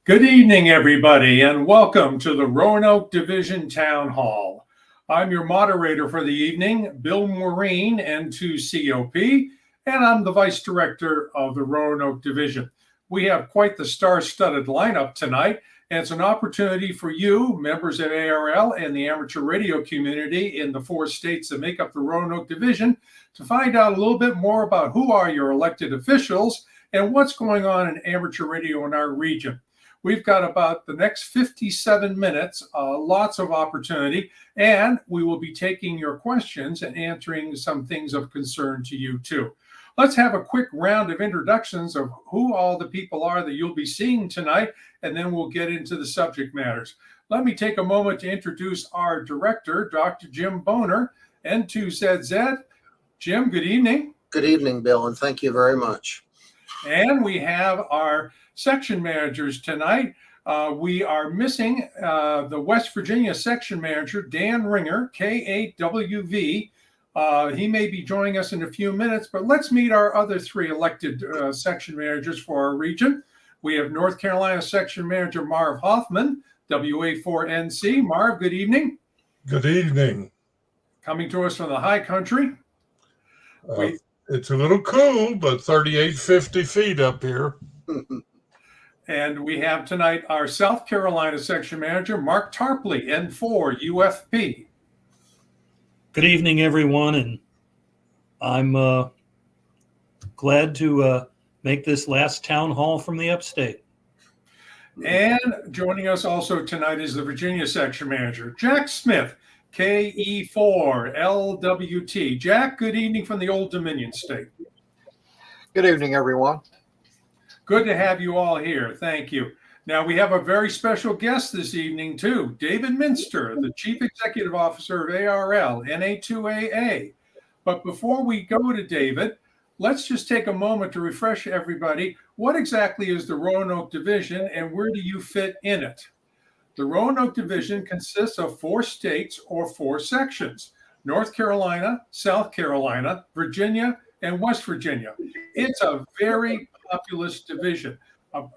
Good evening, everybody, and welcome to the Roanoke Division Town Hall. I'm your moderator for the evening, Bill Maureen, N2COP, and I'm the Vice Director of the Roanoke Division. We have quite the star-studded lineup tonight, and it's an opportunity for you, members of ARRL and the amateur radio community in the 4 states that make up the Roanoke Division, to find out a little bit more about who are your elected officials and what's going on in amateur radio in our region. We've got about the next 57 minutes, lots of opportunity, and we will be taking your questions and answering some things of concern to you too. Let's have a quick round of introductions of who all the people are that you'll be seeing tonight, and then we'll get into the subject matters. Let me take a moment to introduce our director, Dr. Jim Boner, N2ZZ. Jim, good evening. Good evening, Bill, and thank you very much. And we have our section managers tonight. We are missing the West Virginia section manager, Dan Ringer, K8WV. He may be joining us in a few minutes, but let's meet our other 3 elected section managers for our region. We have North Carolina section manager Marv Hoffman, WA4NC. Marv, good evening. Good evening. Coming to us from the high country. It's a little cool, but 3850 feet up here. And we have tonight our South Carolina section manager, Mark Tarpley, N4 UFP. Good evening, everyone, and I'm glad to make this last town hall from the upstate. And joining us also tonight is the Virginia section manager, Jack Smith, KE4LWT. Jack, good evening from the Old Dominion State. Good evening, everyone. Good to have you all here. Thank you. Now, we have a very special guest this evening, too, David Minster, the Chief Executive Officer of ARRL NA2AA. But before we go to David, let's just take a moment to refresh everybody. What exactly is the Roanoke Division and where do you fit in it? The Roanoke Division consists of 4 states or 4 sections: North Carolina, South Carolina, Virginia, and West Virginia. It's a very populous division.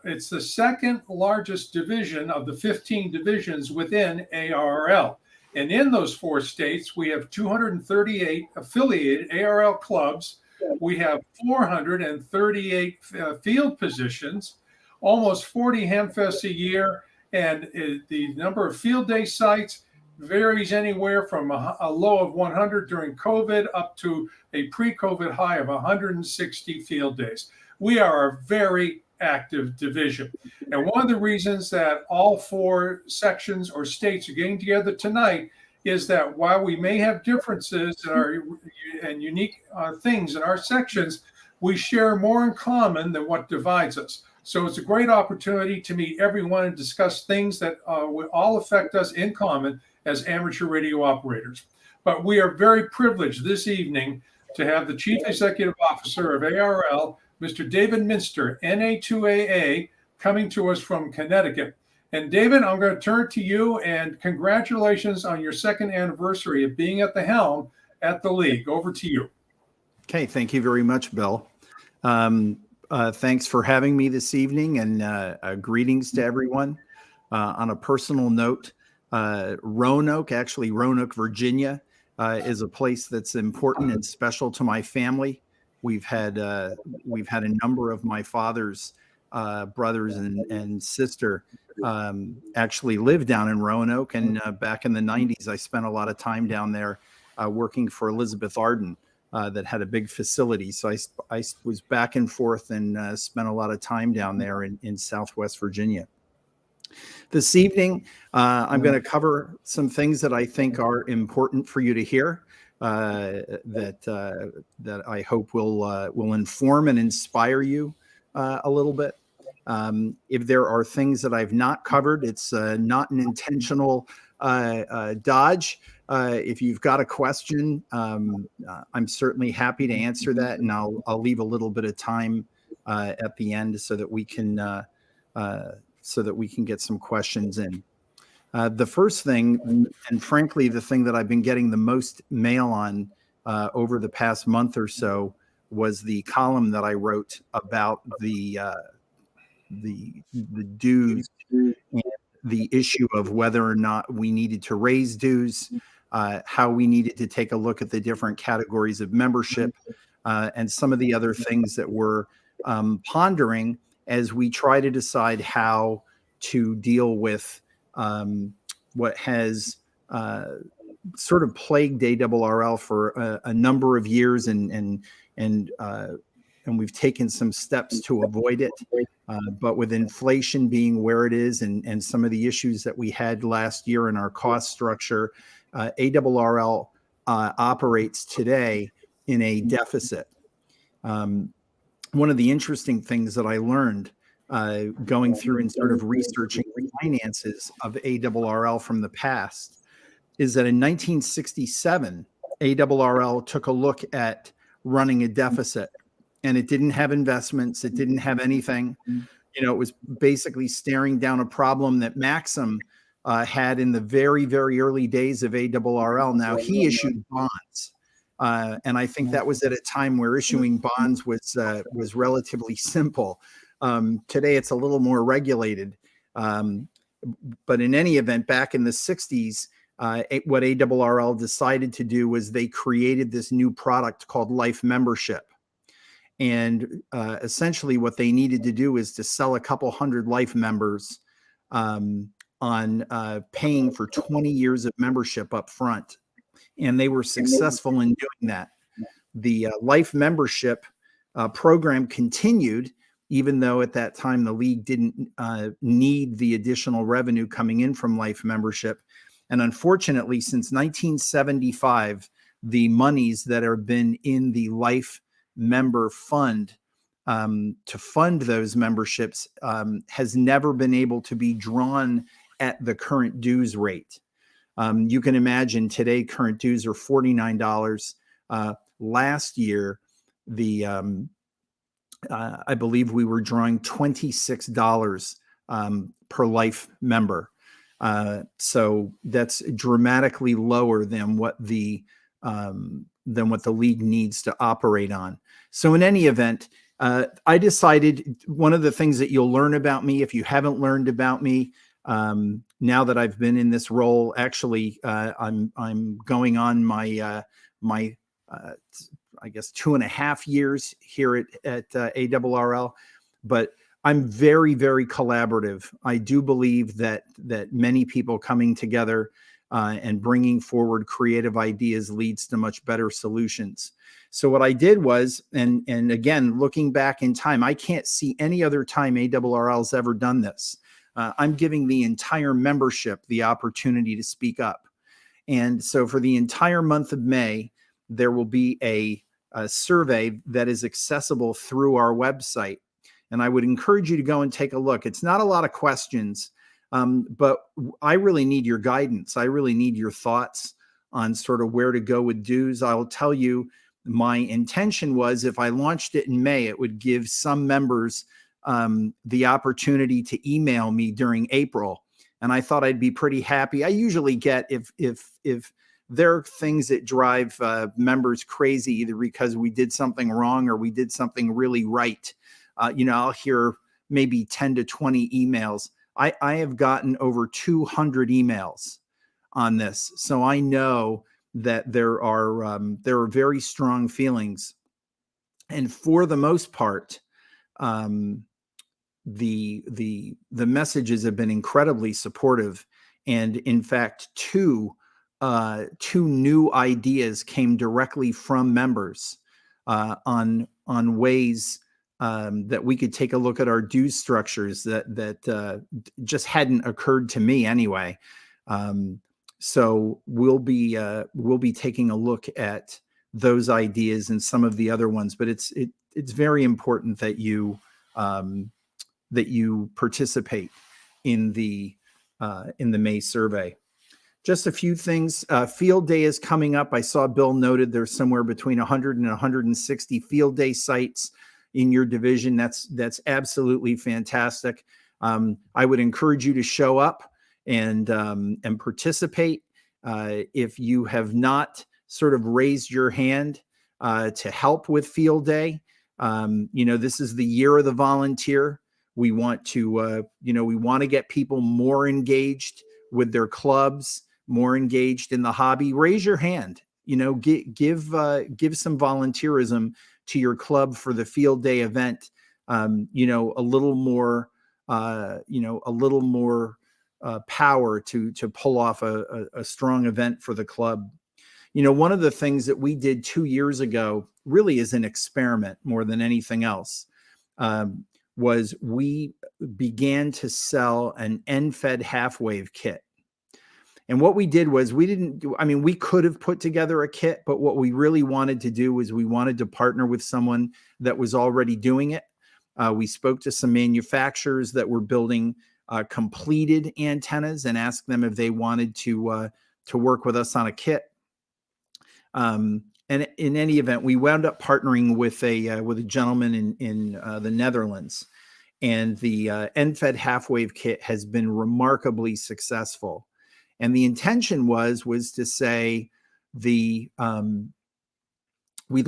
It's the second largest division of the 15 divisions within ARRL. And in those 4 states, we have 238 affiliated ARRL clubs. We have 438 field positions, almost 40 Hemfests a year, and the number of field day sites varies anywhere from a low of 100 during COVID up to a pre-COVID high of 160 field days. We are a very active division. And one of the reasons that all 4 sections or states are getting together tonight is that while we may have differences and unique things in our sections, we share more in common than what divides us. So it's a great opportunity to meet everyone and discuss things that will all affect us in common as amateur radio operators. But we are very privileged this evening to have the Chief Executive Officer of ARRL, Mr. David Minster, NA2AA, coming to us from Connecticut. And David, I'm going to turn to you, and congratulations on your 2nd anniversary of being at the helm at the league. Over to you. Okay, thank you very much, Bill. Thanks for having me this evening, and greetings to everyone. On a personal note, Roanoke, Virginia, is a place that's important and special to my family. We've had a number of my father's brothers and sister actually live down in Roanoke, and back in the 90s, I spent a lot of time down there working for Elizabeth Arden that had a big facility. So I was back and forth and spent a lot of time down there in Southwest Virginia. This evening, I'm going to cover some things that I think are important for you to hear, that I hope will inform and inspire you a little bit. If there are things that I've not covered, it's not an intentional dodge. If you've got a question, I'm certainly happy to answer that, and I'll leave a little bit of time at the end so that we can get some questions in. The first thing, and frankly, the thing that I've been getting the most mail on over the past month or so, was the column that I wrote about the the dues and the issue of whether or not we needed to raise dues, how we needed to take a look at the different categories of membership, and some of the other things that we're pondering as we try to decide how to deal with what has sort of plagued ARRL for a number of years, and we've taken some steps to avoid it. But with inflation being where it is, and some of the issues that we had last year in our cost structure, ARRL operates today in a deficit. One of the interesting things that I learned going through and sort of researching the finances of ARRL from the past is that in 1967, ARRL took a look at running a deficit, and it didn't have investments. It didn't have anything. You know, it was basically staring down a problem that Maxim had in the very, very early days of ARRL. Now, he issued bonds. And I think that was at a time where issuing bonds was relatively simple. Today, it's a little more regulated. But in any event, back in the 60s, what ARRL decided to do was they created this new product called Life Membership. And essentially what they needed to do is to sell a couple hundred life members on paying for 20 years of membership up front. And they were successful in doing that. The life membership program continued, even though at that time the league didn't need the additional revenue coming in from life membership. And unfortunately, since 1975, the monies that have been in the life member fund to fund those memberships has never been able to be drawn at the current dues rate. You can imagine today current dues are $49. Last year, I believe we were drawing $26 per life member. So that's dramatically lower than what the league needs to operate on. So in any event, I decided one of the things that you'll learn about me, if you haven't learned about me, now that I've been in this role, actually, I'm going on my I guess 2.5 years here at ARRL, but I'm very, very collaborative. I do believe that many people coming together and bringing forward creative ideas leads to much better solutions. So what I did was, and again, looking back in time, I can't see any other time ARRL's ever done this. I'm giving the entire membership the opportunity to speak up. And so for the entire month of May, there will be a survey that is accessible through our website. And I would encourage you to go and take a look. It's not a lot of questions, but I really need your guidance. I really need your thoughts on sort of where to go with dues. I will tell you, my intention was if I launched it in May, it would give some members the opportunity to email me during April. And I thought I'd be pretty happy. I usually get, if there are things that drive members crazy, either because we did something wrong or we did something really right, I'll hear maybe 10 to 20 emails. I have gotten over 200 emails on this. So I know that there are very strong feelings. And for the most part, the messages have been incredibly supportive. And in fact, two new ideas came directly from members on ways that we could take a look at our dues structures that just hadn't occurred to me anyway. So we'll be taking a look at those ideas and some of the other ones, but it's very important that you participate in the May survey. Just a few things. Field day is coming up. I saw Bill noted there's somewhere between 100 and 160 field day sites in your division. That's absolutely fantastic. I would encourage you to show up and participate. If you have not sort of raised your hand to help with field day, this is the year of the volunteer. We want to, we want to get people more engaged with their clubs, more engaged in the hobby. Raise your hand. Give some volunteerism to your club for the field day event. A little more, power to pull off a strong event for the club. One of the things that we did 2 years ago, really as an experiment more than anything else, was we began to sell an end-fed half-wave kit. And what we did was we could have put together a kit, but what we really wanted to do was we wanted to partner with someone that was already doing it. We spoke to some manufacturers that were building completed antennas and asked them if they wanted to work with us on a kit. And in any event, we wound up partnering with a gentleman in the Netherlands, and the end-fed half-wave kit has been remarkably successful. And the intention was to say we'd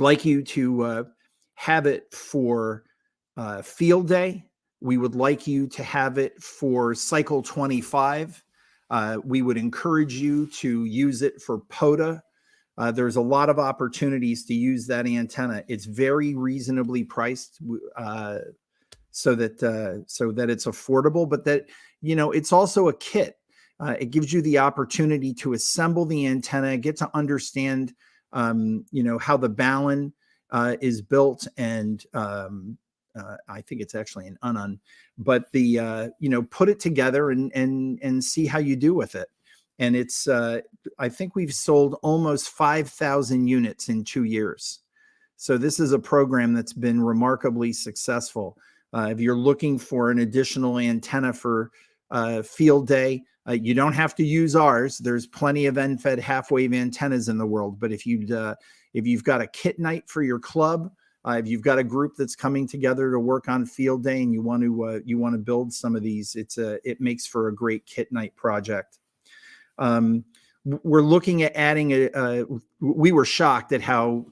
like you to have it for field day. We would like you to have it for cycle 25. We would encourage you to use it for POTA. There's a lot of opportunities to use that antenna. It's very reasonably priced, so that it's affordable, but that, it's also a kit. It gives you the opportunity to assemble the antenna, get to understand, how the balun is built, and I think it's actually an unun, but put it together and see how you do with it. And it's, I think we've sold almost 5,000 units in 2 years. So this is a program that's been remarkably successful. If you're looking for an additional antenna for field day, you don't have to use ours. There's plenty of end-fed half-wave antennas in the world. But if you've got a kit night for your club, if you've got a group that's coming together to work on field day and you want to build some of these, it makes for a great kit night project. We're looking at adding we were shocked at how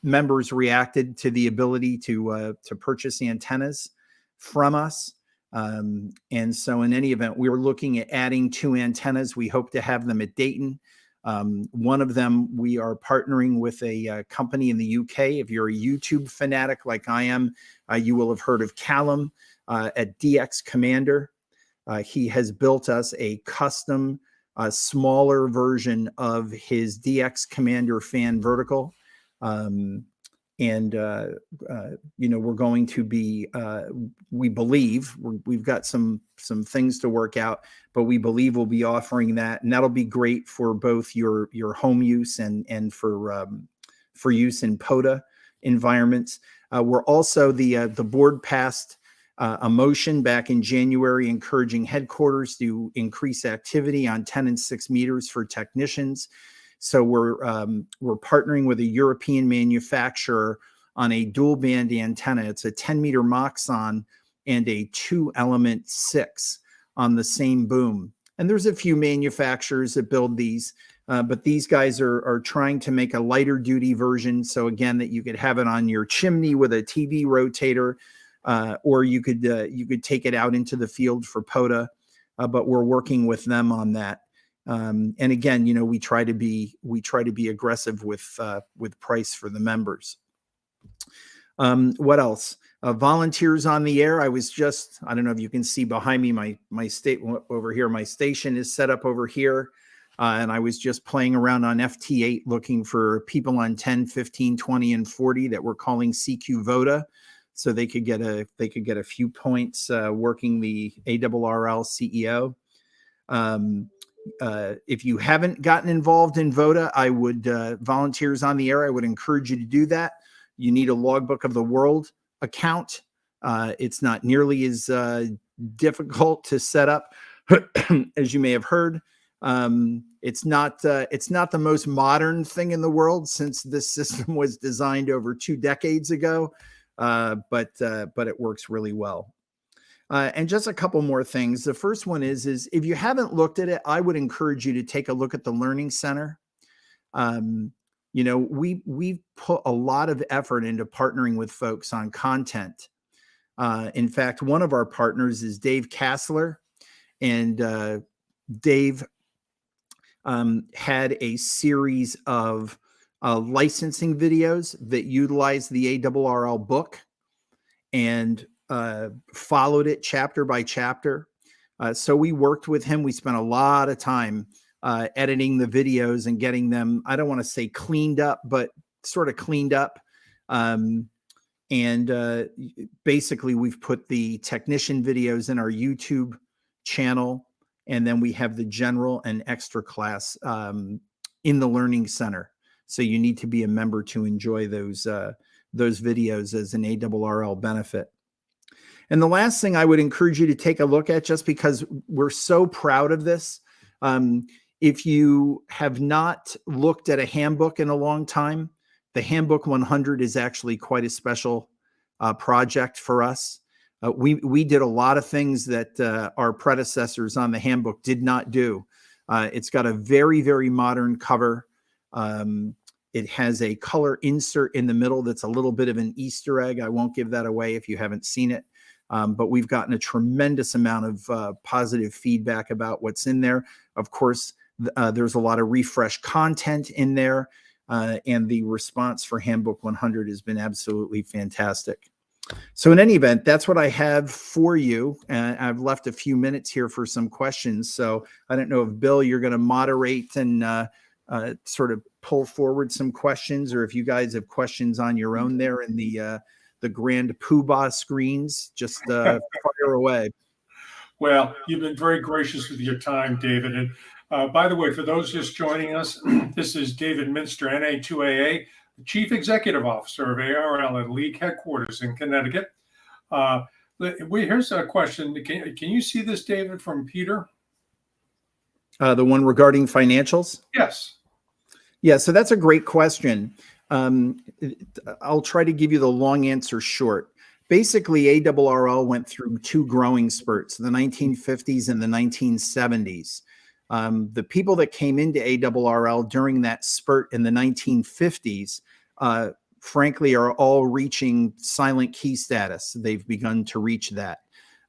members reacted to the ability to purchase antennas from us. And so in any event, we were looking at adding 2 antennas. We hope to have them at Dayton. One of them, we are partnering with a company in the UK. If you're a YouTube fanatic like I am, you will have heard of Callum at DX Commander. He has built us a custom, smaller version of his DX Commander fan vertical. We're going to be, we believe we've got some things to work out, but we believe we'll be offering that, and that'll be great for both your home use and for use in POTA environments. We're also the board passed a motion back in January encouraging headquarters to increase activity on 10 and 6 meters for technicians. So we're partnering with a European manufacturer on a dual band antenna. It's a 10-meter Moxon and a 2-element 6 on the same boom. And there's a few manufacturers that build these, but these guys are trying to make a lighter duty version. So again, that you could have it on your chimney with a TV rotator, or you could take it out into the field for POTA. But we're working with them on that. And again, we try to be aggressive with price for the members. What else? Volunteers on the air. I don't know if you can see behind me, my state over here. My station is set up over here. And I was just playing around on FT8 looking for people on 10, 15, 20, and 40 that we're calling CQ VOTA. So they could get a few points working the ARRL CEO. If you haven't gotten involved in VOTA, I would volunteers on the air. I would encourage you to do that. You need a Logbook of the World account. It's not nearly as difficult to set up as you may have heard. It's not the most modern thing in the world since this system was designed over 2 decades ago, but it works really well. And just a couple more things. The first one is if you haven't looked at it, I would encourage you to take a look at the Learning Center. We put a lot of effort into partnering with folks on content. In fact, one of our partners is Dave Kassler, and Dave had a series of licensing videos that utilized the ARRL book and followed it chapter by chapter. So we worked with him. We spent a lot of time editing the videos and getting them, I don't want to say cleaned up, but sort of cleaned up. Basically, we've put the technician videos in our YouTube channel, and then we have the general and extra class in the Learning Center. So you need to be a member to enjoy those videos as an ARRL benefit. And the last thing I would encourage you to take a look at, just because we're so proud of this, if you have not looked at a handbook in a long time, the Handbook 100 is actually quite a special project for us. We did a lot of things that our predecessors on the handbook did not do. It's got a very, very modern cover. It has a color insert in the middle that's a little bit of an Easter egg. I won't give that away if you haven't seen it. But we've gotten a tremendous amount of positive feedback about what's in there. Of course, there's a lot of refresh content in there, and the response for Handbook 100 has been absolutely fantastic. So in any event, that's what I have for you. I've left a few minutes here for some questions. So I don't know if, Bill, you're going to moderate and sort of pull forward some questions, or if you guys have questions on your own there in the grand poobah screens, just fire away. Well, you've been very gracious with your time, David. And by the way, for those just joining us, this is David Minster, NA2AA, the Chief Executive Officer of ARRL at League Headquarters in Connecticut. Here's a question. Can you see this, David, from Peter? The one regarding financials? Yes. Yeah, so that's a great question. I'll try to give you the long answer short. Basically, ARRL went through two growing spurts, the 1950s and the 1970s. The people that came into ARRL during that spurt in the 1950s, frankly, are all reaching silent key status. They've begun to reach that.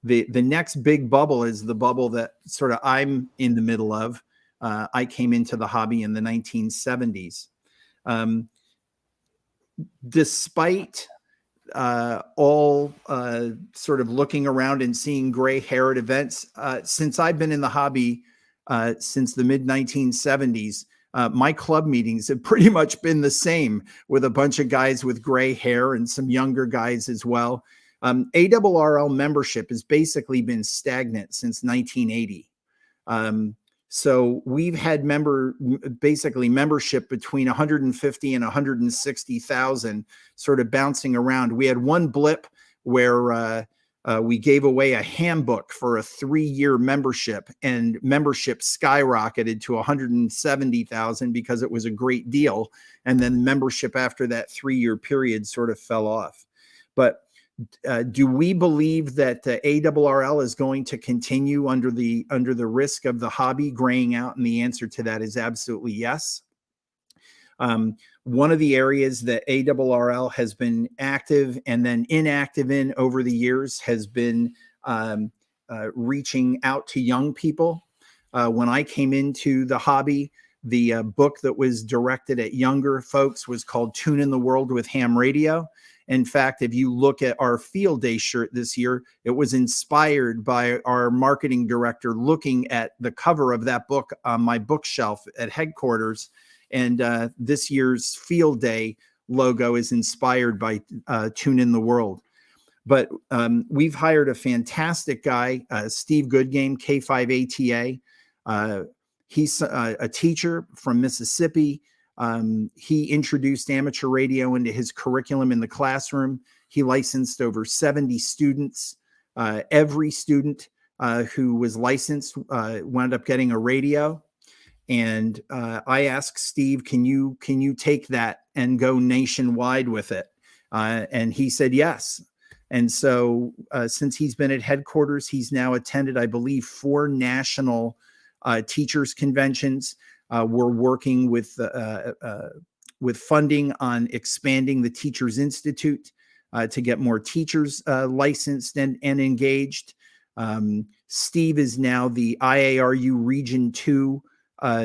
The next big bubble is the bubble that sort of I'm in the middle of. I came into the hobby in the 1970s. Despite all sort of looking around and seeing gray hair at events, since I've been in the hobby since the mid-1970s, my club meetings have pretty much been the same, with a bunch of guys with gray hair and some younger guys as well. ARRL membership has basically been stagnant since 1980. So we've had membership between 150 and 160,000, sort of bouncing around. We had one blip where we gave away a handbook for a 3-year membership, and membership skyrocketed to 170,000 because it was a great deal. And then membership after that 3-year period sort of fell off. But do we believe that ARRL is going to continue under the risk of the hobby graying out? And the answer to that is absolutely yes. One of the areas that ARRL has been active and then inactive in over the years has been reaching out to young people. When I came into the hobby, the book that was directed at younger folks was called Tune in the World with Ham Radio. In fact, if you look at our field day shirt this year, it was inspired by our marketing director looking at the cover of that book on my bookshelf at headquarters. And this year's field day logo is inspired by Tune in the World. But we've hired a fantastic guy, Steve Goodgame, K5ATA. He's a teacher from Mississippi. He introduced amateur radio into his curriculum in the classroom. He licensed over 70 students. Every student who was licensed wound up getting a radio. And I asked Steve, can you take that and go nationwide with it? And he said yes. And so since he's been at headquarters, he's now attended, I believe, 4 national teachers conventions. We're working with funding on expanding the Teachers Institute. to get more teachers licensed and engaged. Steve is now the IARU Region 2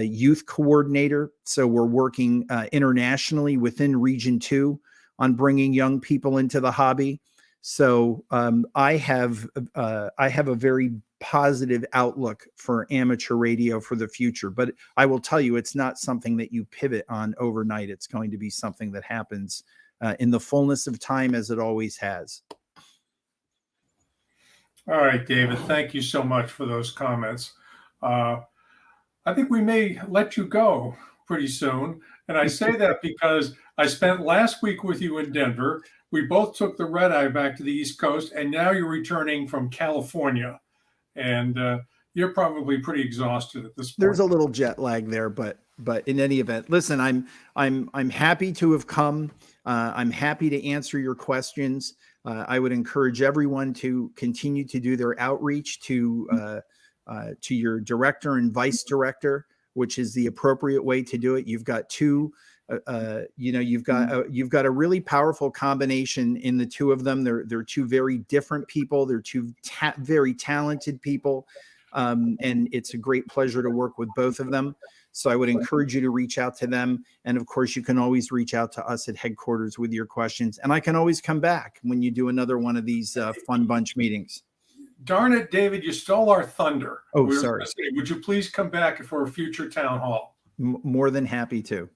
youth coordinator. So we're working internationally within Region 2 on bringing young people into the hobby. So I have a very positive outlook for amateur radio for the future. But I will tell you, it's not something that you pivot on overnight. It's going to be something that happens in the fullness of time, as it always has. All right, David, thank you so much for those comments. I think we may let you go pretty soon. And I say that because I spent last week with you in Denver. We both took the red eye back to the East Coast, and now you're returning from California. And you're probably pretty exhausted at this point. There's a little jet lag there, but in any event, listen, I'm happy to have come. I'm happy to answer your questions. I would encourage everyone to continue to do their outreach to your director and vice director, which is the appropriate way to do it. You've got two, you've got a really powerful combination in the two of them. They're two very different people. They're two very talented people. And it's a great pleasure to work with both of them. So I would encourage you to reach out to them. And of course, you can always reach out to us at headquarters with your questions. And I can always come back when you do another one of these fun bunch meetings. Darn it, David, you stole our thunder. Oh, sorry. Would you please come back for a future town hall? More than happy to.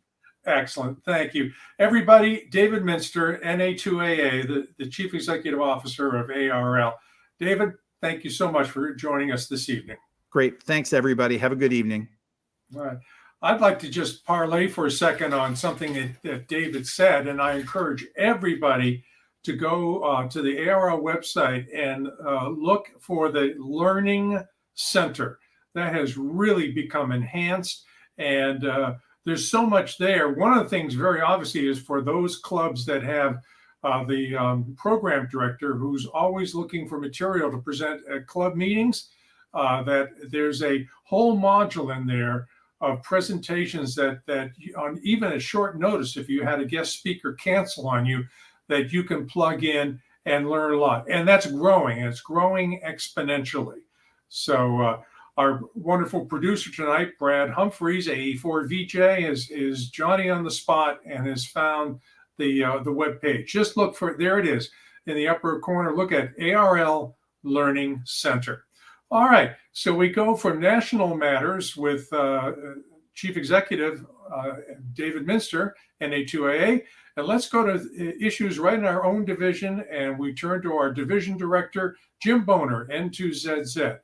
Excellent. Thank you. Everybody, David Minster, NA2AA, the Chief Executive Officer of ARRL. David, thank you so much for joining us this evening. Great. Thanks, everybody. Have a good evening. All right. I'd like to just parlay for a second on something that David said, and I encourage everybody to go to the ARRL website and look for the Learning Center. That has really become enhanced, and there's so much there. One of the things very obviously is for those clubs that have the program director who's always looking for material to present at club meetings, that there's a whole module in there of presentations that on even a short notice, if you had a guest speaker cancel on you, that you can plug in and learn a lot. And that's growing. It's growing exponentially. So our wonderful producer tonight, Brad Humphreys, AE4 VJ, is Johnny on the spot and has found the web page. Just look for it. There it is in the upper corner. Look at ARRL Learning Center. All right. So we go from national matters with Chief Executive David Minster, NA2AA. And let's go to issues right in our own division, and we turn to our division director, Jim Boner, N2ZZ.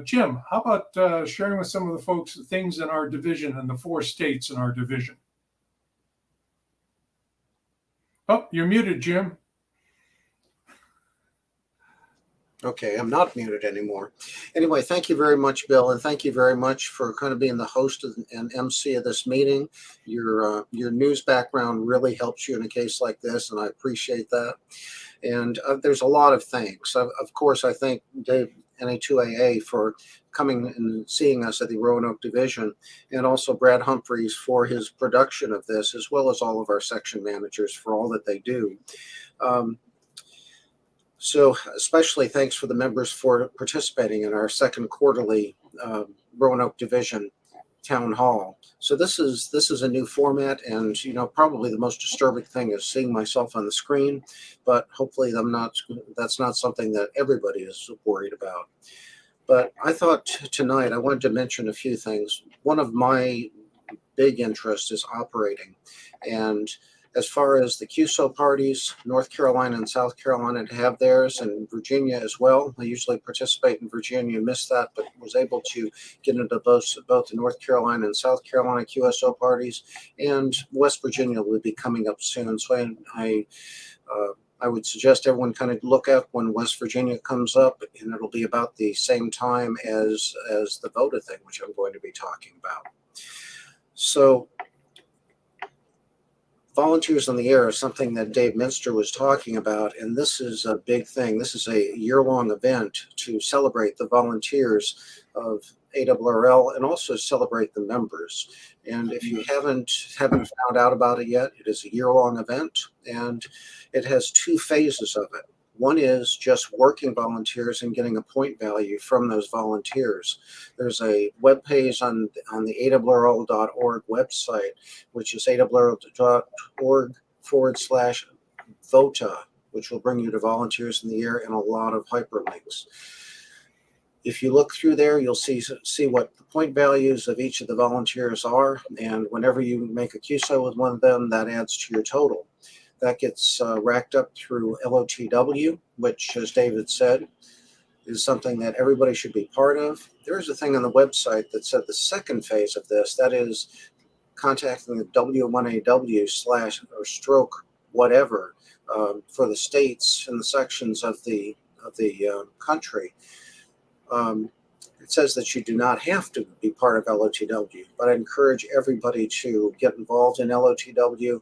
Jim, how about sharing with some of the folks things in our division and the 4 states in our division? Oh, you're muted, Jim. Okay, I'm not muted anymore. Anyway, thank you very much, Bill, and thank you very much for kind of being the host and MC of this meeting. Your news background really helps you in a case like this, and I appreciate that. And there's a lot of thanks. Of course, I thank Dave, NA2AA, for coming and seeing us at the Roanoke division, and also Brad Humphreys for his production of this, as well as all of our section managers for all that they do. So especially thanks for the members for participating in our second quarterly Roanoke Division Town Hall. So this is a new format, and probably the most disturbing thing is seeing myself on the screen, but hopefully that's not something that everybody is worried about. But I thought tonight I wanted to mention a few things. One of my big interests is operating, and as far as the QSO parties, North Carolina and South Carolina have theirs, and Virginia as well. I usually participate in Virginia, missed that, but was able to get into both the North Carolina and South Carolina QSO parties, and West Virginia will be coming up soon. So I would suggest everyone kind of look up when West Virginia comes up, and it'll be about the same time as the VOTA thing, which I'm going to be talking about. So Volunteers on the Air is something that Dave Minster was talking about, and this is a big thing. This is a year-long event to celebrate the volunteers of ARRL and also celebrate the members. And if you haven't found out about it yet, it is a year-long event, and it has 2 phases of it. One is just working volunteers and getting a point value from those volunteers. There's a web page on the ARRL.org website, which is ARRL.org/VOTA, which will bring you to Volunteers in the Year and a lot of hyperlinks. If you look through there, you'll see what the point values of each of the volunteers are, and whenever you make a QSO with one of them, that adds to your total. That gets racked up through LOTW, which, as David said, is something that everybody should be part of. There's a thing on the website that said the second phase of this, that is contacting the W1AW/stroke whatever for the states and the sections of the country. It says that you do not have to be part of LOTW, but I encourage everybody to get involved in LOTW.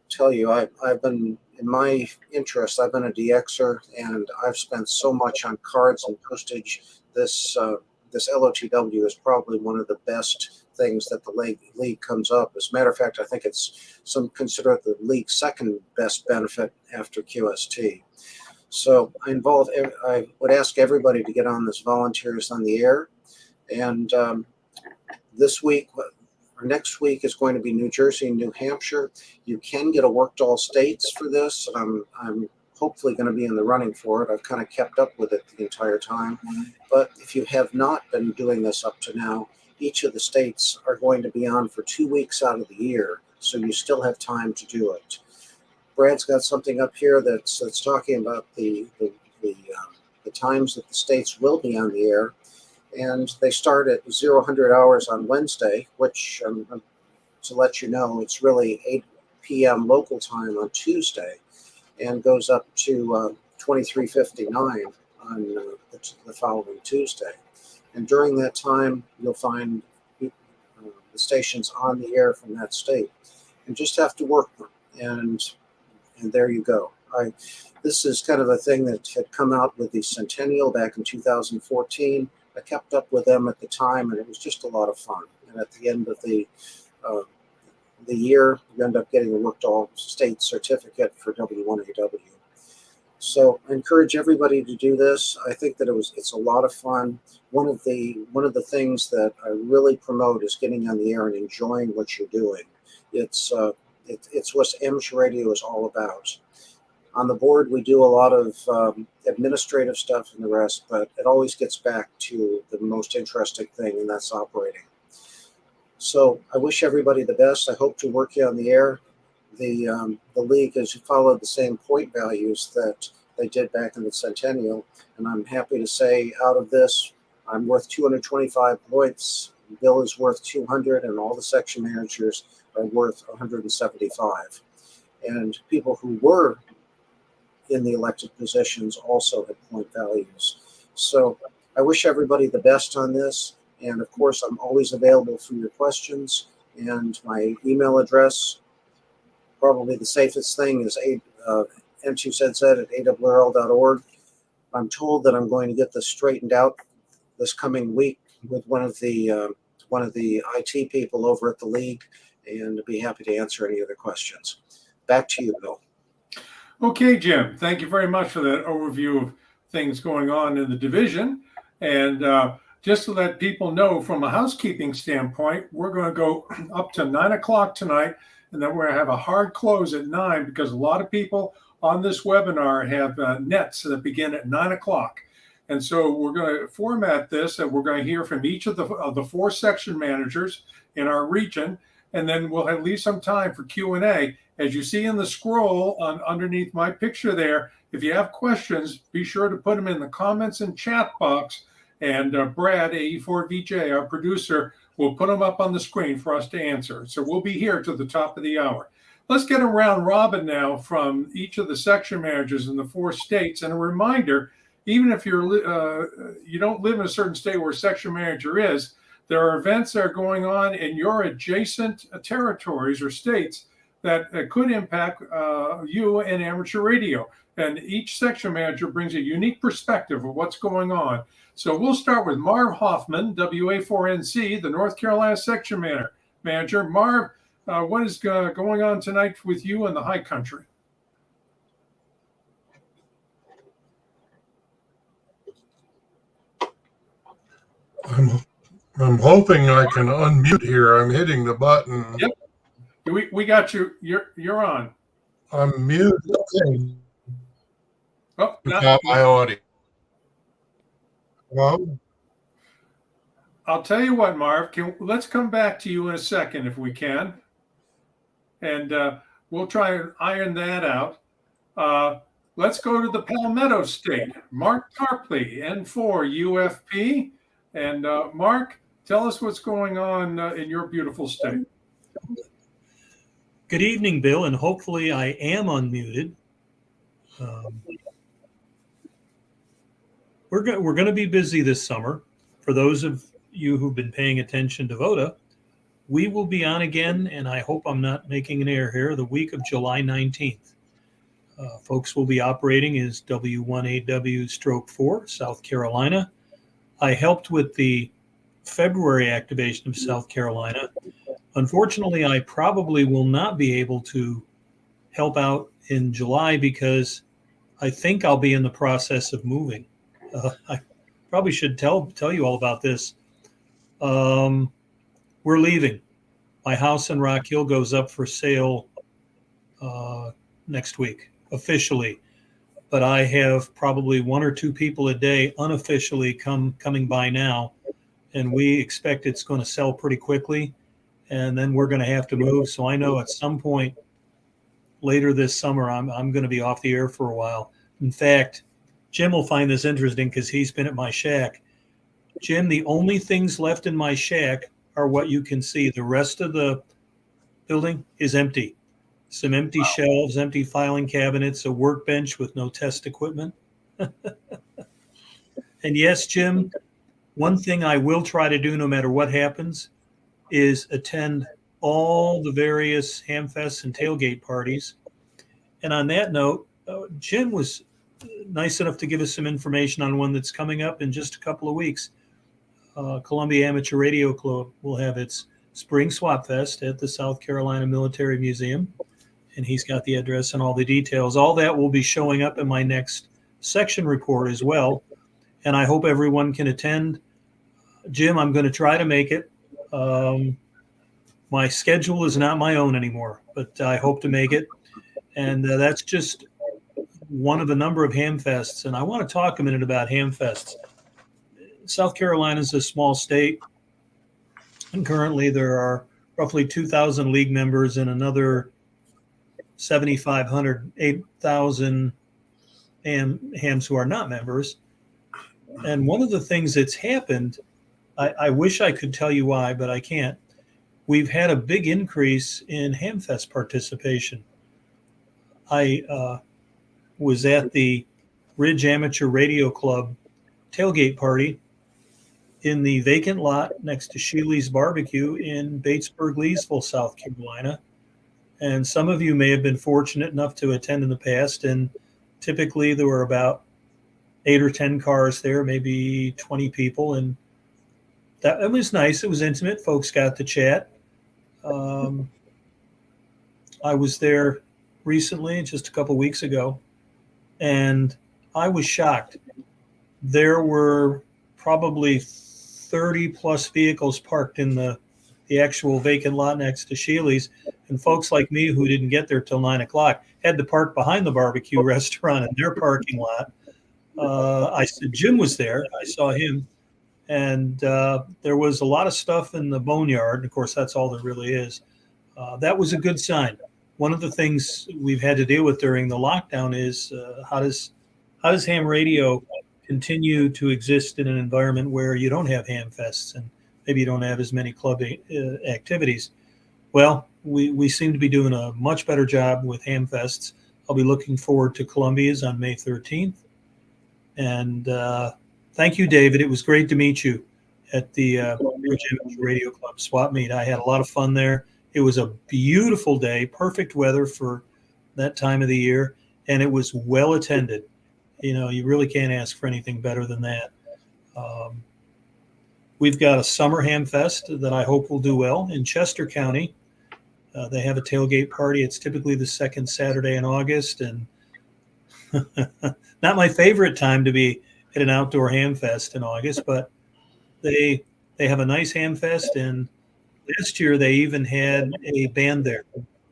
Tell you, I've been, in my interest, I've been a DXer, and I've spent so much on cards and postage. This LOTW is probably one of the best things that the league comes up. As a matter of fact, I think it's consider it the league's second best benefit after QST. So I would ask everybody to get on this Volunteers on the Air, and this week. Next week is going to be New Jersey and New Hampshire. You can get a worked all states for this. I'm hopefully going to be in the running for it. I've kind of kept up with it the entire time. But if you have not been doing this up to now, each of the states are going to be on for 2 weeks out of the year, so you still have time to do it. Brad's got something up here that's talking about the times that the states will be on the air. And they start at 0000 hours on Wednesday, which, to let you know, it's really 8 p.m. local time on Tuesday, and goes up to 23:59 on the following Tuesday. And during that time, you'll find the stations on the air from that state, and just have to work them. And there you go. This is kind of a thing that had come out with the Centennial back in 2014. I kept up with them at the time, and it was just a lot of fun. And at the end of the year, you end up getting a worked all state certificate for W1AW. So I encourage everybody to do this. I think that it's a lot of fun. One of the things that I really promote is getting on the air and enjoying what you're doing. It's what Amateur Radio is all about. On the board, we do a lot of administrative stuff and the rest, but it always gets back to the most interesting thing, and that's operating. So I wish everybody the best. I hope to work you on the air. The league has followed the same point values that they did back in the Centennial, and I'm happy to say out of this, I'm worth 225 points. Bill is worth 200, and all the section managers are worth 175. And people who were in the elected positions also had point values. So I wish everybody the best on this. And of course, I'm always available for your questions. And my email address, probably the safest thing, is n2zz@awrl.org. I'm told that I'm going to get this straightened out this coming week with one of the IT people over at the league, and I'd be happy to answer any other questions. Back to you, Bill. Okay, Jim, thank you very much for that overview of things going on in the division. And just to let people know, from a housekeeping standpoint, we're going to go up to 9 o'clock tonight, and then we're going to have a hard close at 9, because a lot of people on this webinar have nets that begin at 9 o'clock. And so we're going to format this, and we're going to hear from each of the 4 section managers in our region, and then we'll leave some time for Q&A. As you see in the scroll underneath my picture there, if you have questions, be sure to put them in the comments and chat box, and Brad, AE4VJ, our producer, will put them up on the screen for us to answer. So we'll be here to the top of the hour. Let's get a round robin now from each of the section managers in the 4 states. And a reminder, even if you don't live in a certain state where a section manager is, there are events that are going on in your adjacent territories or states that could impact you and amateur radio. And each section manager brings a unique perspective of what's going on. So we'll start with Marv Hoffman, WA4NC, the North Carolina section manager. Marv, what is going on tonight with you in the high country? I'm hoping I can unmute here. I'm hitting the button. Yep, we got you. You're on. I'm muted. Okay. Oh, Got my audio. Well, I'll tell you what, Marv. Let's come back to you in a second if we can, and we'll try and iron that out. Let's go to the Palmetto State. Mark Tarpley, N4 UFP, and Mark, tell us what's going on in your beautiful state. Good evening, Bill, and hopefully I am unmuted. We're going to be busy this summer. For those of you who've been paying attention to VOTA, we will be on again, and I hope I'm not making an error here, the week of July 19th. Folks will be operating as W1AW/4, South Carolina. I helped with the February activation of South Carolina. Unfortunately, I probably will not be able to help out in July because I think I'll be in the process of moving. I probably should tell you all about this. We're leaving. My house in Rock Hill goes up for sale next week, officially. But I have probably one or two people a day unofficially coming by now, and we expect it's going to sell pretty quickly, and then we're going to have to move. So I know at some point later this summer, I'm going to be off the air for a while. In fact, Jim will find this interesting because he's been at my shack. Jim, the only things left in my shack are what you can see. The rest of the building is empty. Some empty shelves, empty filing cabinets, a workbench with no test equipment. And yes, Jim, one thing I will try to do no matter what happens is attend all the various hamfests and tailgate parties. And on that note, Jim was nice enough to give us some information on one that's coming up in just a couple of weeks. Columbia Amateur Radio Club will have its Spring Swap Fest at the South Carolina Military Museum, and he's got the address and all the details. All that will be showing up in my next section report as well, and I hope everyone can attend. Jim, I'm going to try to make it. My schedule is not my own anymore, but I hope to make it, and that's just one of a number of hamfests, and I want to talk a minute about hamfests. South Carolina is a small state, and currently there are roughly 2,000 league members and another 7,500, 8,000 hams who are not members. And one of the things that's happened, I wish I could tell you why, but I can't. We've had a big increase in hamfest participation. I was at the Ridge Amateur Radio Club tailgate party in the vacant lot next to Sheely's Barbecue in Batesburg, Leesville, South Carolina. And some of you may have been fortunate enough to attend in the past. And typically there were about 8 or 10 cars there, maybe 20 people. And it was nice. It was intimate. Folks got to chat. I was there recently, just a couple weeks ago, and I was shocked. There were probably 30 plus vehicles parked in the actual vacant lot next to Sheely's, and folks like me who didn't get there till 9 o'clock had to park behind the barbecue restaurant in their parking lot. I said Jim was there. I saw him, and there was a lot of stuff in the boneyard. Of course, that's all there really is. That was a good sign. One of the things we've had to deal with during the lockdown is how does ham radio continue to exist in an environment where you don't have ham fests and maybe you don't have as many club activities. Well, we seem to be doing a much better job with ham fests. I'll be looking forward to Columbia's on May 13th. And thank you, David. It was great to meet you at the Ridge Amateur Radio Club swap meet. I had a lot of fun there. It was a beautiful day, perfect weather for that time of the year, and it was well attended. You know, you really can't ask for anything better than that. We've got a summer ham fest that I hope will do well in Chester County. They have a tailgate party. It's typically the second Saturday in August, and not my favorite time to be at an outdoor ham fest in August, but they have a nice ham fest. And last year they even had a band there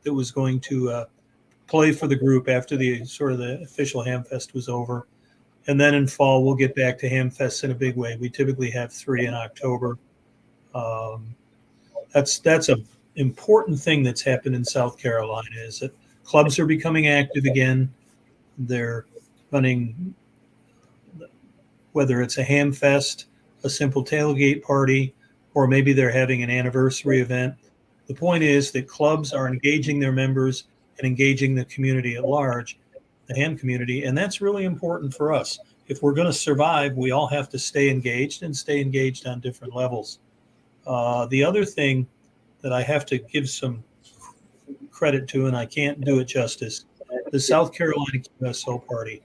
that was going to play for the group after the official ham fest was over. And then in fall, we'll get back to ham fests in a big way. We typically have 3 in October. That's an important thing that's happened in South Carolina, is that clubs are becoming active again. They're running, whether it's a ham fest, a simple tailgate party, or maybe they're having an anniversary event. The point is that clubs are engaging their members and engaging the community at large, the ham community, and that's really important for us. If we're going to survive, we all have to stay engaged and stay engaged on different levels. The other thing that I have to give some credit to, and I can't do it justice, the South Carolina QSO party.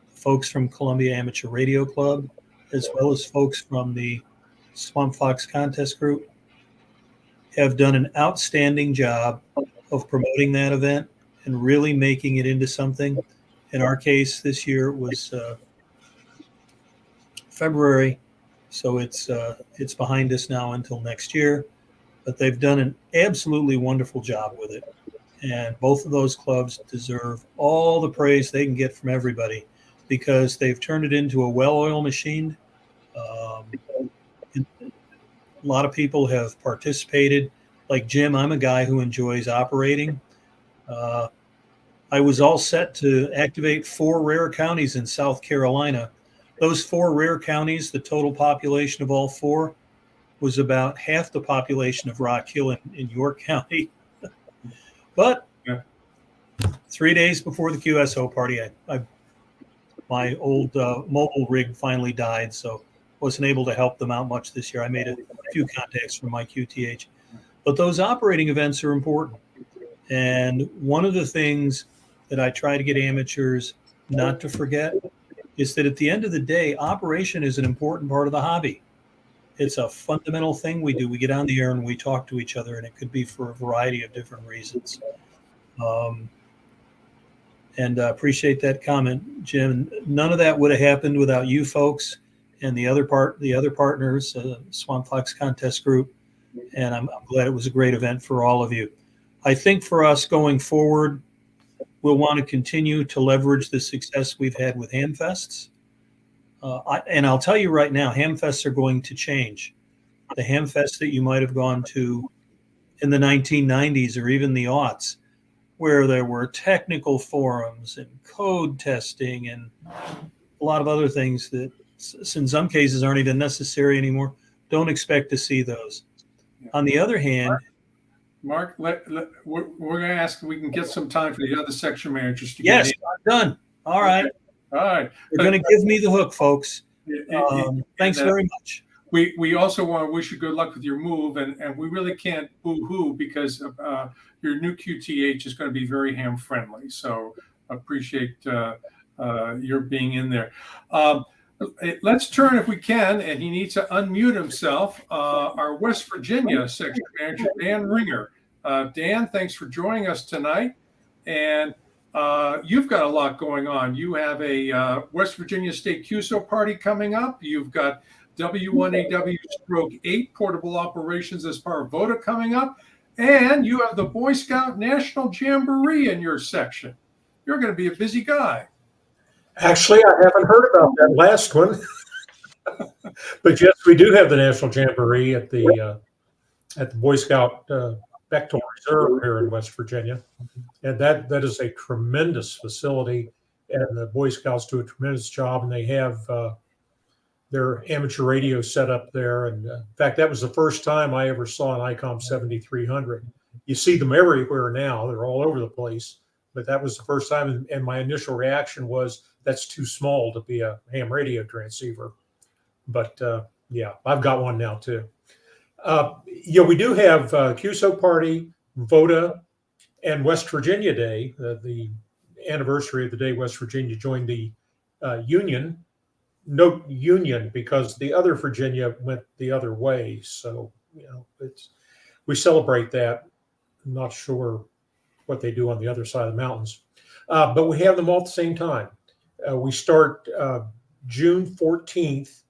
Folks from Columbia Amateur Radio Club, as well as folks from the Swamp Fox Contest Group, have done an outstanding job of promoting that event and really making it into something. In our case, this year it was February, so it's behind us now until next year. But they've done an absolutely wonderful job with it, and both of those clubs deserve all the praise they can get from everybody, because they've turned it into a well-oiled machine. A lot of people have participated. Like Jim, I'm a guy who enjoys operating. I was all set to activate 4 rare counties in South Carolina. Those 4 rare counties, the total population of all 4 was about half the population of Rock Hill in York County. But 3 days before the QSO party, my old mobile rig finally died, so wasn't able to help them out much this year. I made a few contacts from my QTH. But those operating events are important. And one of the things that I try to get amateurs not to forget is that at the end of the day, operation is an important part of the hobby. It's a fundamental thing we do. We get on the air and we talk to each other, and it could be for a variety of different reasons. And I appreciate that comment, Jim. None of that would have happened without you folks and the other partners, Swamp Fox Contest Group. And I'm glad it was a great event for all of you. I think for us going forward, we'll want to continue to leverage the success we've had with ham fests. And I'll tell you right now, ham fests are going to change. The ham fest that you might have gone to in the 1990s or even the aughts, where there were technical forums and code testing and a lot of other things that in some cases aren't even necessary anymore. Don't expect to see those. On the other hand, Mark, we're going to ask if we can get some time for the other section managers to yes, get in. I'm done. All right. All right. You're going to give me the hook, folks. Thanks very much. We also want to wish you good luck with your move, and we really can't boo-hoo because your new QTH is going to be very ham friendly. So appreciate your being in there. Let's turn, if we can, and he needs to unmute himself, our West Virginia section manager, Dan Ringer. Dan, thanks for joining us tonight. And you've got a lot going on. You have a West Virginia State QSO party coming up. You've got W1AW/8 portable operations as part of VOTA coming up. And you have the Boy Scout National Jamboree in your section. You're going to be a busy guy. Actually, I haven't heard about that last one. But yes, we do have the National Jamboree at the Boy Scout Bechtel Reserve here in West Virginia. And that is a tremendous facility, and the Boy Scouts do a tremendous job, and they have their amateur radio set up there. And in fact, that was the first time I ever saw an ICOM 7300. You see them everywhere now. They're all over the place. But that was the first time, and my initial reaction was, that's too small to be a ham radio transceiver. But yeah, I've got one now too. Yeah, we do have QSO Party, VOTA, and West Virginia Day, the anniversary of the day West Virginia joined the Union. No union, because the other Virginia went the other way. So, we celebrate that. I'm not sure what they do on the other side of the mountains, but we have them all at the same time. We start June 14th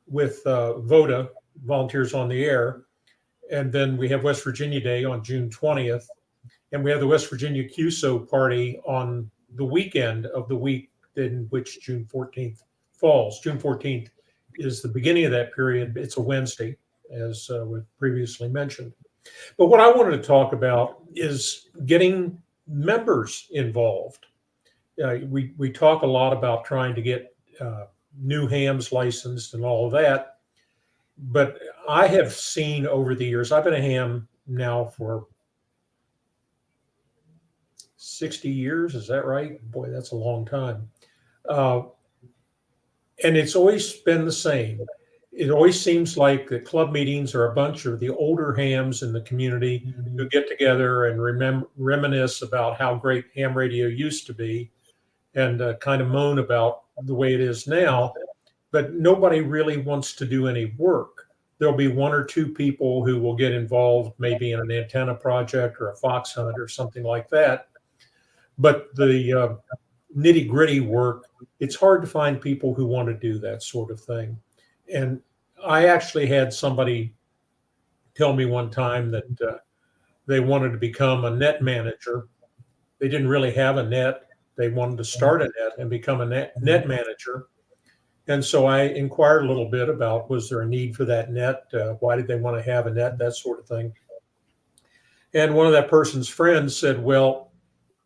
with VOTA, Volunteers on the Air, and then we have West Virginia Day on June 20th, and we have the West Virginia QSO Party on the weekend of the week in which June 14th falls. June 14th is the beginning of that period. It's a Wednesday, as we previously mentioned. But what I wanted to talk about is getting members involved. We talk a lot about trying to get new hams licensed and all of that. But I have seen over the years, I've been a ham now for 60 years. Is that right? Boy, that's a long time. And it's always been the same. It always seems like the club meetings are a bunch of the older hams in the community who get together and reminisce about how great ham radio used to be and kind of moan about the way it is now. But nobody really wants to do any work. There'll be one or two people who will get involved, maybe in an antenna project or a fox hunt or something like that. But the nitty gritty work, it's hard to find people who want to do that sort of thing. And I actually had somebody tell me one time that they wanted to become a net manager. They didn't really have a net. They wanted to start a net and become a net manager. And so I inquired a little bit about, was there a need for that net? Why did they want to have a net? That sort of thing. And one of that person's friends said, well,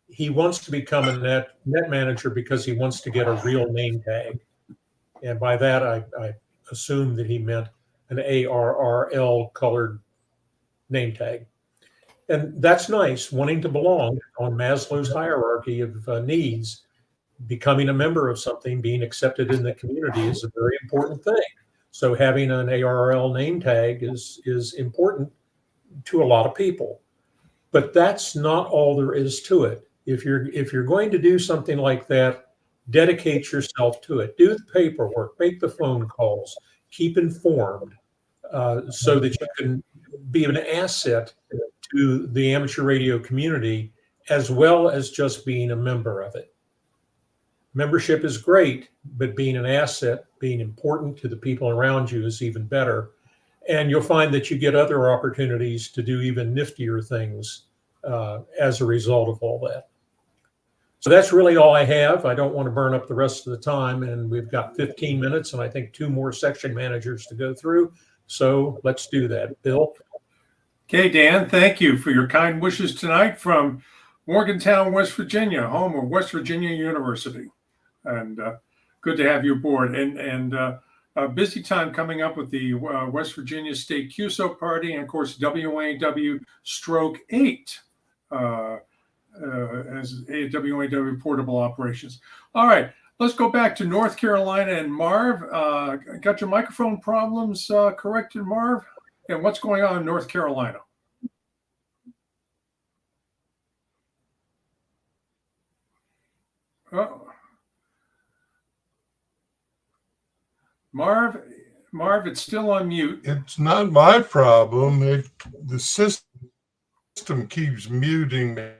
he wants to become a net manager because he wants to get a real name tag. And by that, I assumed that he meant an ARRL colored name tag. And that's nice, wanting to belong on Maslow's hierarchy of needs. Becoming a member of something, being accepted in the community is a very important thing. So having an ARRL name tag is important to a lot of people. But that's not all there is to it. If you're going to do something like that, dedicate yourself to it. Do the paperwork, make the phone calls, keep informed, so that you can be an asset to the amateur radio community, as well as just being a member of it. Membership is great, but being an asset, being important to the people around you is even better. And you'll find that you get other opportunities to do even niftier things as a result of all that. So that's really all I have. I don't want to burn up the rest of the time, and we've got 15 minutes and I think 2 more section managers to go through. So let's do that. Bill? Okay, Dan, thank you for your kind wishes tonight from Morgantown, West Virginia, home of West Virginia University. And good to have you aboard. And a busy time coming up with the West Virginia State QSO Party and, of course, WAW/8 as WAW portable operations. All right, let's go back to North Carolina and Marv. Got your microphone problems corrected, Marv? And what's going on in North Carolina? Oh. Marv, it's still on mute. It's not my problem. The system keeps muting me.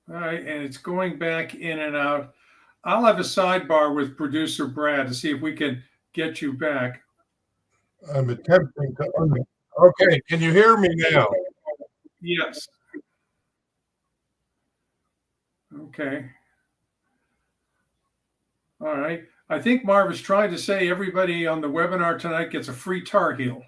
All right, and it's going back in and out. I'll have a sidebar with producer Brad to see if we can get you back. I'm attempting to. Okay, can you hear me now? Yes. Okay. All right. I think Marv is trying to say everybody on the webinar tonight gets a free Tar Heel.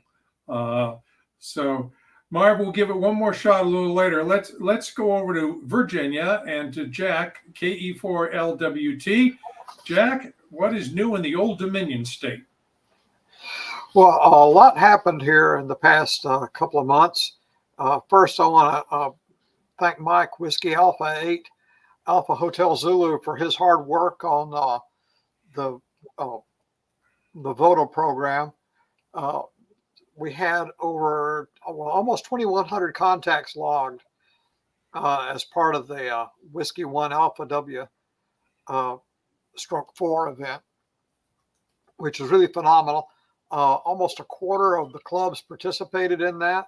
So Marv, we'll give it one more shot a little later. Let's go over to Virginia and to Jack, KE4LWT. Jack, what is new in the Old Dominion state? Well, a lot happened here in the past couple of months. First, I want to thank Mike, Whiskey Alpha 8, Alpha Hotel Zulu, for his hard work on the the VODA program, we had over almost 2,100 contacts logged as part of the Whiskey 1 Alpha W stroke 4 event, which is really phenomenal. Almost a quarter of the clubs participated in that.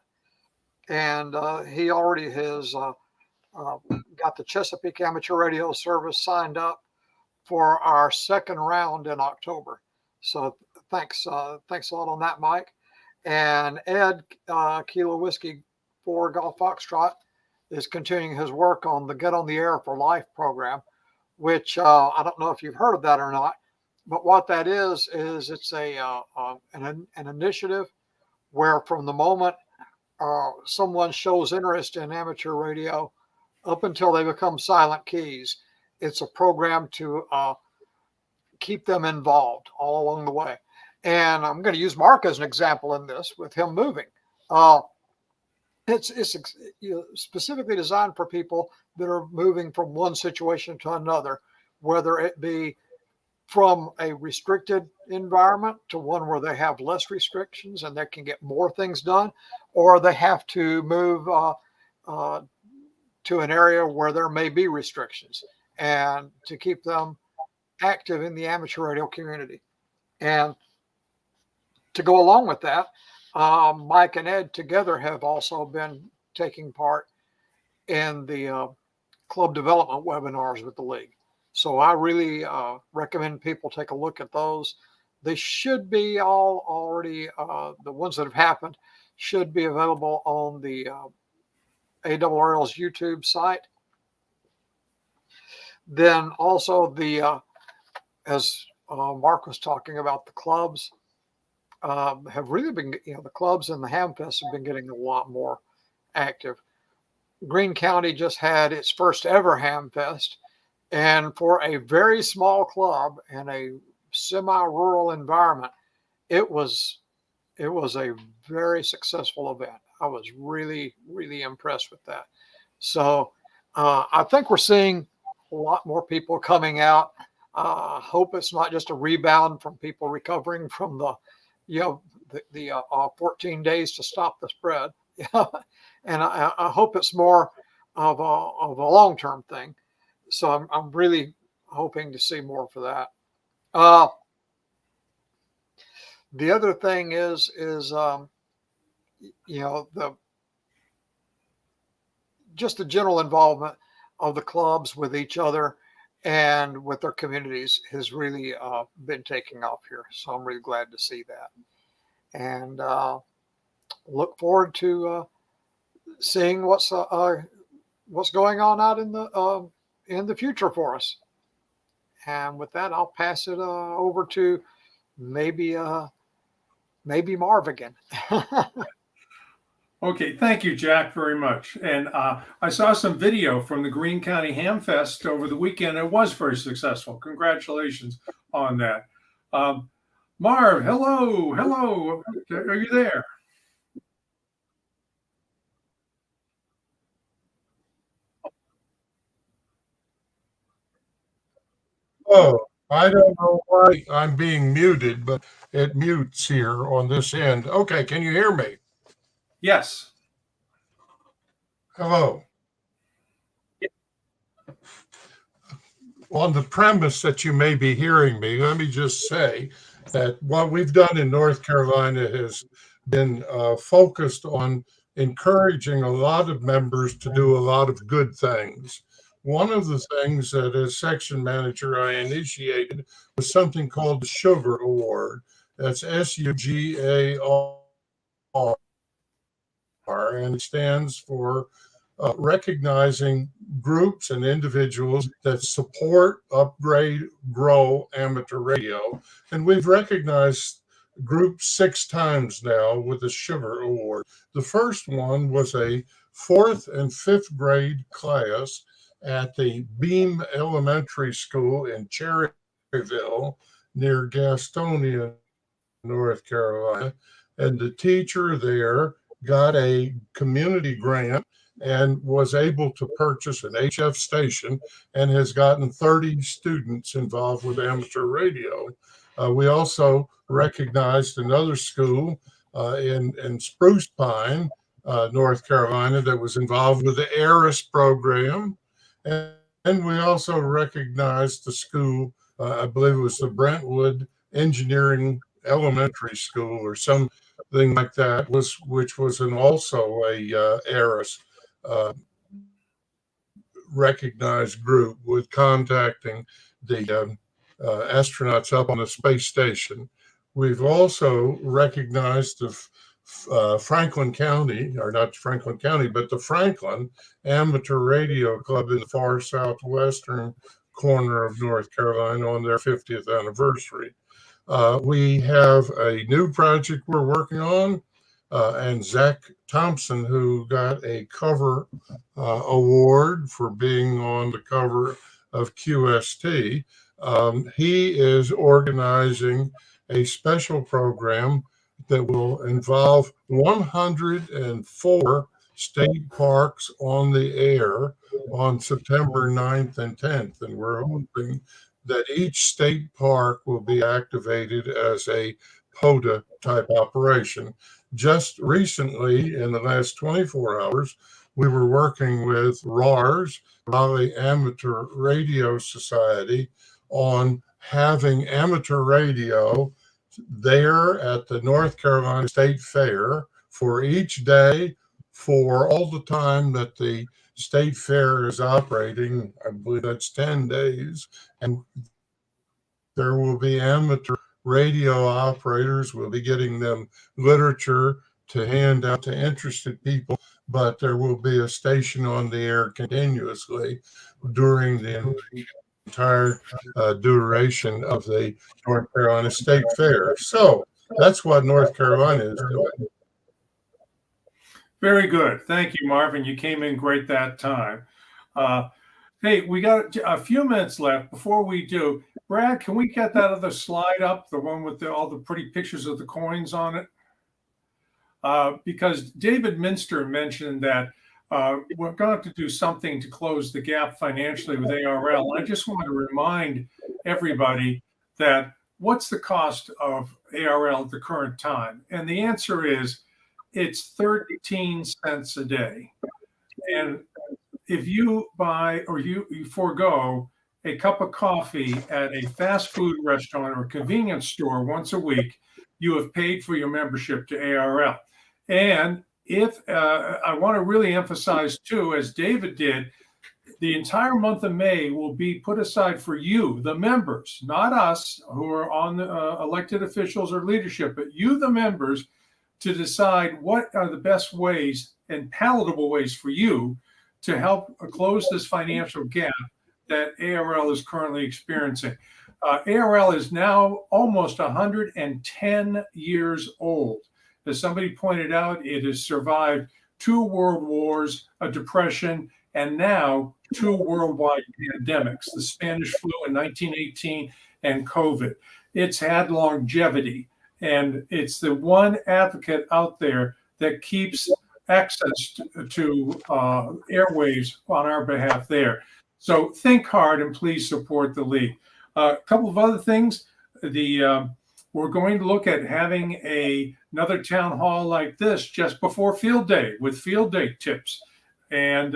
And he already has got the Chesapeake Amateur Radio Service signed up for our second round in October. So thanks a lot on that, Mike. And Ed, Kilo Whiskey 4 Golf Foxtrot, is continuing his work on the Get on the Air for Life program, which I don't know if you've heard of that or not, but what that is it's an initiative where from the moment someone shows interest in amateur radio up until they become silent keys, it's a program to keep them involved all along the way. And I'm going to use Mark as an example in this with him moving. It's specifically designed for people that are moving from one situation to another, whether it be from a restricted environment to one where they have less restrictions and they can get more things done, or they have to move to an area where there may be restrictions, and to keep them active in the amateur radio community. And to go along with that, Mike and Ed together have also been taking part in the club development webinars with the league. So I really recommend people take a look at those. They should be all already, the ones that have happened should be available on the ARRL's YouTube site. Then also as Mark was talking about, the clubs have really been, the clubs and the Hamfest have been getting a lot more active. Greene County just had its first ever Hamfest, and for a very small club in a semi-rural environment, it was a very successful event. I was really, really impressed with that. So I think we're seeing a lot more people coming out. Hope it's not just a rebound from people recovering from the 14 days to stop the spread. And I hope it's more of a long-term thing. So I'm really hoping to see more for that. The other thing is just the general involvement of the clubs with each other and with their communities has really been taking off here. So I'm really glad to see that, and look forward to seeing what's going on out in the future for us. And with that, I'll pass it over to maybe Marv again. Okay, thank you, Jack, very much. And I saw some video from the Greene County Hamfest over the weekend. It was very successful. Congratulations on that. Marv, hello. Are you there? Oh, I don't know why I'm being muted, but it mutes here on this end. Okay, can you hear me? Yes. Hello. On the premise that you may be hearing me, let me just say that what we've done in North Carolina has been focused on encouraging a lot of members to do a lot of good things. One of the things that as section manager I initiated was something called the Sugar Award. That's SUGAR, and it stands for recognizing groups and individuals that support, upgrade, grow amateur radio. And we've recognized groups 6 times now with the Sugar Award. The first one was a 4th and 5th grade class at the Beam Elementary School in Cherryville near Gastonia, North Carolina. And the teacher there got a community grant and was able to purchase an HF station and has gotten 30 students involved with amateur radio. We also recognized another school in Spruce Pine, North Carolina, that was involved with the ARRS program. And we also recognized the school, I believe it was the Brentwood Engineering Elementary School or something like that, which was also a ARRS recognized group with contacting the astronauts up on the space station. We've also recognized the Franklin County, or not Franklin County, but the Franklin Amateur Radio Club in the far southwestern corner of North Carolina on their 50th anniversary. We have a new project we're working on, and Zach Thompson, who got a cover award for being on the cover of QST. He is organizing a special program that will involve 104 state parks on the air on September 9th and 10th. And we're hoping that each state park will be activated as a POTA type operation. Just recently, in the last 24 hours, we were working with RARS, Raleigh Amateur Radio Society, on having amateur radio there at the North Carolina State Fair for each day for all the time that the state fair is operating. I believe that's 10 days. And there will be amateur radio operators. We'll be getting them literature to hand out to interested people, but there will be a station on the air continuously during the entire duration of the North Carolina State Fair. So that's what North Carolina is doing. Very good. Thank you, Marvin. You came in great that time. Hey, we got a few minutes left. Before we do, Brad, can we get that other slide up, the one with all the pretty pictures of the coins on it? Because David Minster mentioned that we're going to have to do something to close the gap financially with ARRL. And I just want to remind everybody that what's the cost of ARRL at the current time? And the answer is it's 13 cents a day. And if you buy or you forego a cup of coffee at a fast food restaurant or convenience store once a week, you have paid for your membership to ARRL. And if I want to really emphasize too, as David did, the entire month of May will be put aside for you, the members, not us who are on the elected officials or leadership, but you, the members, to decide what are the best ways and palatable ways for you to help close this financial gap that ARRL is currently experiencing. ARRL is now almost 110 years old. As somebody pointed out, it has survived 2 world wars, a depression, and now 2 worldwide pandemics, the Spanish flu in 1918 and COVID. It's had longevity, and it's the one advocate out there that keeps access to airwaves on our behalf there. So think hard and please support the league. A couple of other things. We're going to look at having another town hall like this just before field day with field day tips. And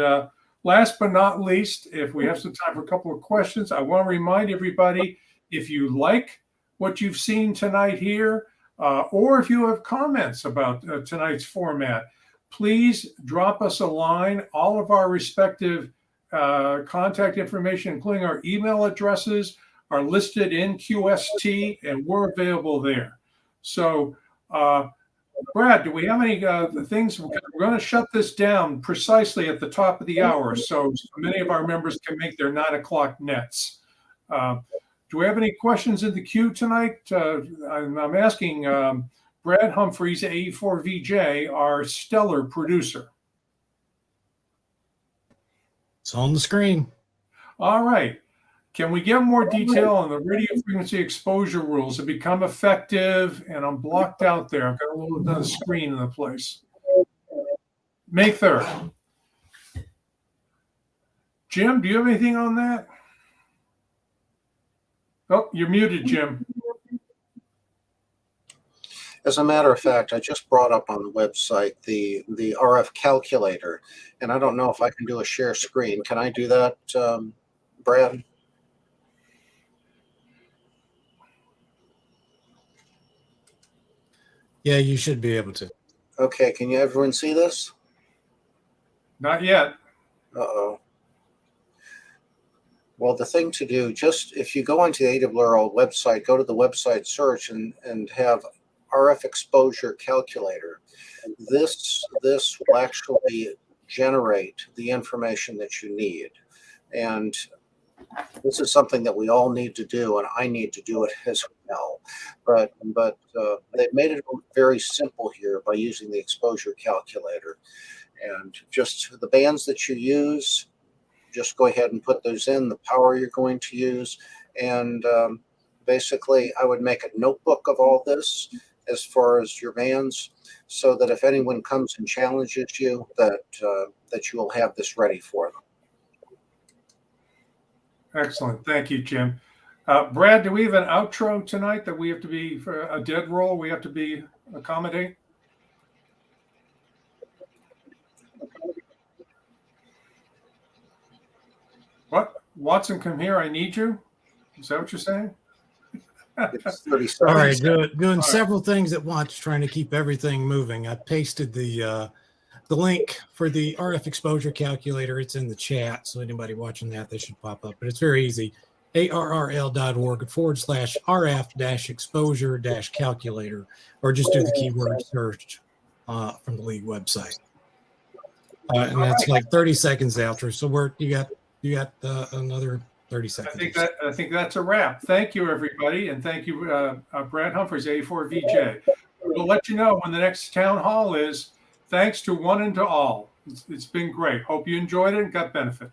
last but not least, if we have some time for a couple of questions, I want to remind everybody, if you like what you've seen tonight here, or if you have comments about tonight's format, please drop us a line. All of our respective contact information, including our email addresses, are listed in QST, and we're available there. So, Brad, do we have any things? We're going to shut this down precisely at the top of the hour, so many of our members can make their 9 o'clock nets. Do we have any questions in the queue tonight? I'm asking Brad Humphreys, AE4VJ, our stellar producer. It's on the screen. All right. Can we get more detail on the radio frequency exposure rules to become effective? And I'm blocked out there. I've got a little another screen in the place. May 3rd. Jim, do you have anything on that? Oh, you're muted, Jim. As a matter of fact, I just brought up on the website the RF calculator, and I don't know if I can do a share screen. Can I do that, Brad? Yeah, you should be able to. Okay, can you everyone see this? Not yet. Uh-oh. Well, the thing to do, just if you go onto the ARRL website, go to the website search and have RF exposure calculator. This will actually generate the information that you need. And this is something that we all need to do, and I need to do it as well. But they've made it very simple here by using the exposure calculator. And just the bands that you use, just go ahead and put those in, the power you're going to use. And basically, I would make a notebook of all this as far as your bands, so that if anyone comes and challenges you, that you will have this ready for them. Excellent. Thank you, Jim. Brad, do we have an outro tonight that we have to be for a dead roll? We have to be accommodate? What? Watson, come here. I need you. Is that what you're saying? It's 30 seconds. All right, doing right. several things at once, trying to keep everything moving. I pasted the link for the RF exposure calculator. It's in the chat, so anybody watching that, they should pop up. But it's very easy. ARRL.org/RF-exposure-calculator, or just do the keyword search from the league website. And that's like 30 seconds after. So you got another 30 seconds. I think that's a wrap. Thank you, everybody, and thank you, Brad Humphreys, A4VJ. We'll let you know when the next town hall is. Thanks to one and to all. It's been great. Hope you enjoyed it and got benefit.